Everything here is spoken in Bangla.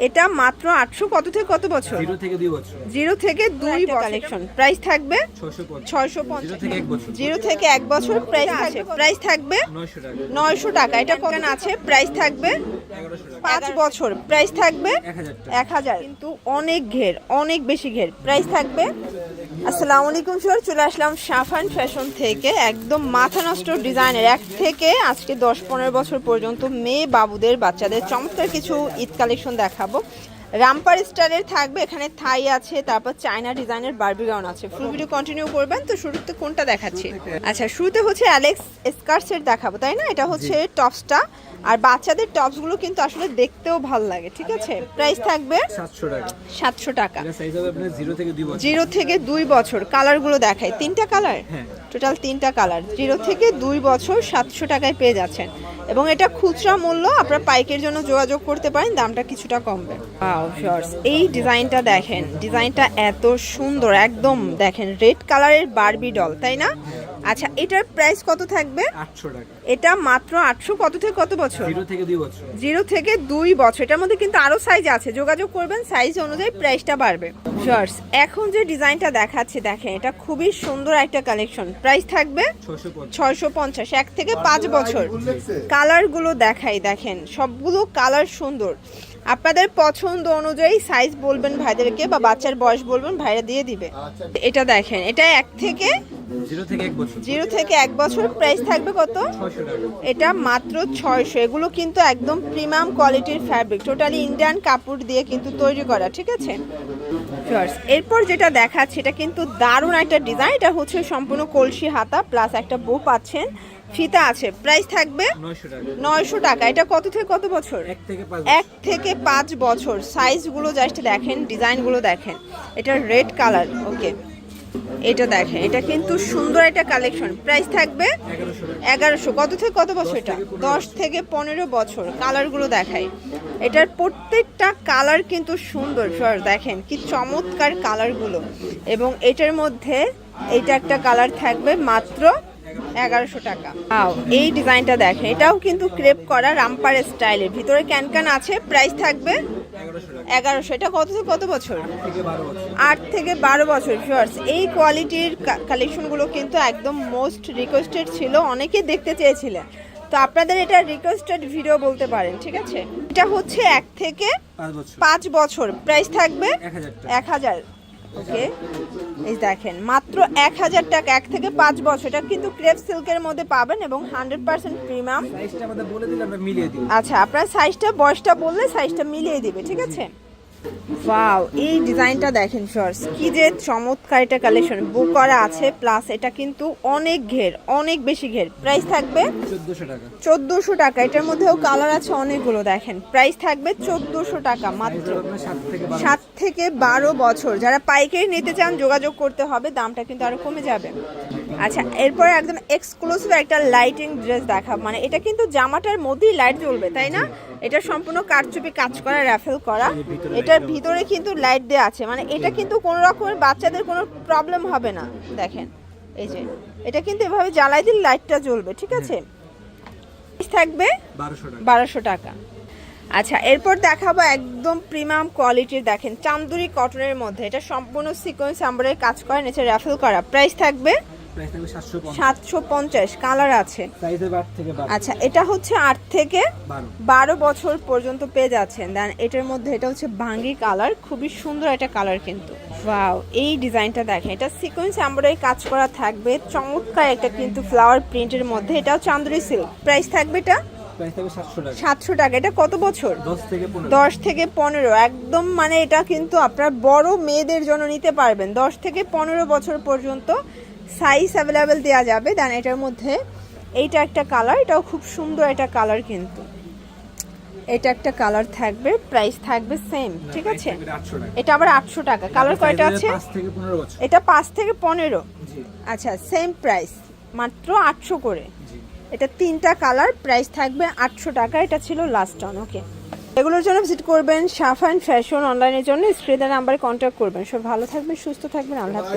এটা মাত্র 800 কত থেকে কত বছর? 0 থেকে 2 বছর। 0 থেকে 2 বছর কালেকশন। প্রাইস থাকবে 650 0 থেকে 1 বছর। 0 থেকে 1 বছর প্রাইস থাকবে 900 টাকা। 900 টাকা। এটা কত আছে? প্রাইস থাকবে 1100 টাকা। 5 বছর প্রাইস থাকবে 1000 টাকা। 1000। কিন্তু অনেক ঘের, অনেক বেশি ঘের। প্রাইস থাকবে। আসসালামু আলাইকুম স্যার, চলে আসলাম সাফান ফ্যাশন থেকে। একদম মাথা নষ্ট ডিজাইনের 1 থেকে আজকে 10-15 বছর পর্যন্ত মেয়ে বাবুদের বাচ্চাদের চমৎকার কিছু ঈদ কালেকশন দেখাবো। রামপার স্টাইলের থাকবে, এখানে থাই আছে, তারপর চায়না ডিজাইনের বারবি গাউন আছে। ফুল ভিডিও কন্টিনিউ করবেন। তো শুরুতে কোনটা দেখাচ্ছি? আচ্ছা, শুরুতে হচ্ছে অ্যালেক্স স্কার্টসের দেখাবো, তাই না? এটা হচ্ছে টপসটা, আর বাচ্চাদের টপসগুলো কিন্তু আসলে দেখতেও ভালো লাগে। ঠিক আছে, প্রাইস থাকবে 700 টাকা। 700 টাকা। এটা সাইজ হবে আপনার 0 থেকে 2 বছর। 0 থেকে 2 বছর। কালারগুলো দেখাই, 3টা কালার, হ্যাঁ। টোটাল 3টা কালার। 0 থেকে 2 বছর 700 টাকায় পেয়ে যাচ্ছেন। এবং এটা খুচরা মূল্য, আপনারা পাইকের জন্য যোগাযোগ করতে পারেন, দামটা কিছুটা কমবে। এই ডিজাইনটা দেখেন, ডিজাইনটা এত সুন্দর, একদম দেখেন রেড কালারের বারবি ডল, তাই না? আচ্ছা, এটার প্রাইস কত থাকবে? 800 টাকা। এটা মাত্র 800 কত থেকে কত বছর? 0 থেকে 2 বছর। 0 থেকে 2 বছর। এটার মধ্যে কিন্তু আরো সাইজ আছে, যোগাযোগ করবেন, সাইজ অনুযায়ী প্রাইসটা বাড়বে। ভিউয়ার্স, এখন যে ডিজাইনটা দেখাচ্ছি দেখেন, এটা খুবই সুন্দর একটা কালেকশন। প্রাইস থাকবে 650। 1 থেকে 5 বছর। কালারগুলো দেখাই, দেখেন সবগুলো কালার সুন্দর। আপনাদের পছন্দ অনুযায়ী সাইজ বলবেন ভাইদেরকে, বা বাচ্চার বয়স বলবেন, ভাইরা দিয়ে দিবে। এটা দেখেন, এটা 1 থেকে 0 থেকে 1 বছর। 0 থেকে 1 বছর। প্রাইস থাকবে কত? 600 টাকা। এটা মাত্র 600। এগুলো কিন্তু একদম প্রিমিয়াম কোয়ালিটির ফ্যাব্রিক, টোটালি ইন্ডিয়ান কাপড় দিয়ে কিন্তু তৈরি করা। ঠিক আছে, এরপর যেটা দেখাচ্ছি এটা কিন্তু দারুণ একটা ডিজাইন। এটা হচ্ছে সম্পূর্ণ কলসি হাতা প্লাস একটা বো পাচ্ছেন, ফিতা আছে। প্রাইস থাকবে 900 টাকা। 900 টাকা। এটা কত থেকে কত বছর? 1 থেকে 5 1 থেকে 5 বছর। সাইজগুলো জাস্ট দেখেন, ডিজাইনগুলো দেখেন। এটা রেড কালার, ওকে। এটা দেখেন, এটা কিন্তু সুন্দর একটা কালেকশন। প্রাইস থাকবে 1100। কত থেকে কত বছর? এটা 10 থেকে 15 বছর। কালারগুলো দেখাই, এটার প্রত্যেকটা কালার কিন্তু সুন্দর। দেখেন কি চমৎকার কালারগুলো। এবং এটার মধ্যে এইটা একটা কালার থাকবে মাত্র 1100 টাকা। এই ডিজাইনটা দেখেন, এটাও কিন্তু ক্রেপ করা রামপার স্টাইলের, ভিতরে ক্যানক্যান আছে। প্রাইস থাকবে 1100। এটা কত থেকে কত বছর? 8 থেকে 12 বছর। ভিউয়ার্স, এই কোয়ালিটির কালেকশনগুলো কিন্তু একদম মোস্ট রিকোয়েস্টেড ছিল, অনেকেই দেখতে চেয়েছিলেন। তো আপনাদের এটা রিকোয়েস্টেড ভিডিও বলতে পারেন। ঠিক আছে, এটা হচ্ছে 1 থেকে 5 বছর। প্রাইস থাকবে 1000। ওকে, এই দেখেন মাত্র 1000 টাকা। 1 থেকে 5 বছর। এটা কিন্তু ক্রেপ সিল্কের মধ্যে পাবেন এবং 100% প্রিমিয়াম। সাইজটা আমাদের বলে দিলে আমরা মিলিয়ে দিই। আচ্ছা, আপনার সাইজটা বয়সটা বললে সাইজটা মিলিয়ে দিবে। ঠিক আছে। ওয়াও, এই ডিজাইনটা দেখেন শর্টস, কি যে চমৎকার এটা কালেকশন। বুক করা আছে প্লাস এটা কিন্তু অনেক ঘের, অনেক বেশি ঘের। প্রাইস থাকবে 1400 টাকা। 1400 টাকা। এটার মধ্যেও কালার আছে অনেকগুলো, দেখেন। প্রাইস থাকবে 1400 টাকা মাত্র। 7 থেকে 12 বছর। যারা পাইকারি নিতে চান যোগাযোগ করতে হবে, দামটা কিন্তু আরো কমে যাবে। আচ্ছা, এরপর একদম এক্সক্লুসিভ একটা লাইটিং ড্রেস দেখাবো। মানে এটা কিন্তু জামাটার মধ্যেই লাইট জ্বলবে, তাই না? এটা সম্পূর্ণ কারচুপি কাজ করা, রাফেল করা। এটার ভিতরে কিন্তু লাইট দেওয়া আছে, মানে এটা কিন্তু কোনো রকমের বাচ্চাদের কোনো প্রবলেম হবে না। দেখেন, এই যে এটা কিন্তু এভাবে জ্বালাই দিলে লাইটটা জ্বলবে। ঠিক আছে, থাকবে 1200 টাকা। আচ্ছা, এরপর দেখাবো একদম প্রিমিয়াম কোয়ালিটির, দেখেন চান্দুরি কটনের মধ্যে। এটা সম্পূর্ণ সিকোয়েন্স এমব্রয়ডারি কাজ করা, নিচে রাফেল করা। প্রাইস থাকবে 750। কালার আছে। আচ্ছা, এটা হচ্ছে 8 থেকে 12 বছর পর্যন্ত পেয়ে যাচ্ছেন। দেন এটার মধ্যে এটা হচ্ছে ভাঙ্গি কালার, খুবই সুন্দর একটা কালার কিন্তু। ওয়াও, এই ডিজাইনটা দেখেন, এটা সিকোয়েন্স এমব্রয়ডারি কাজ করা থাকবে, চমৎকার একটা কিন্তু ফ্লাওয়ার প্রিন্টের মধ্যে। এটাও চান্দুরি সিল্ক। প্রাইস থাকবে এটা 700 টাকা। এটা কত বছর? 10 থেকে 15। একদম মানে এটা কিন্তু আপনার বড় মেয়েদের জন্য নিতে পারবেন। 10 থেকে 15 বছর পর্যন্ত সাইজ অ্যাভেলেবেল দেওয়া যাবে। দেন এটার মধ্যে এইটা একটা কালার, এটাও খুব সুন্দর একটা কালার কিন্তু। এটা একটা কালার থাকবে, প্রাইস থাকবে সেম। ঠিক আছে, এটা আবার 800 টাকা। কালার কয়টা আছে? এটা 5 থেকে 15। আচ্ছা, সেম প্রাইস, মাত্র 800 করে। এটা 3টা কালার, প্রাইস থাকবে 800 টাকা। এটা ছিল লাস্ট অন। ওকে, এগুলোর জন্য ভিজিট করবেন সাফান ফ্যাশন। অনলাইনের জন্য স্ক্রিনের নাম্বারে কন্ট্যাক্ট করবেন। সব ভালো থাকবেন, সুস্থ থাকবেন। আল্লাহ হাফেজ।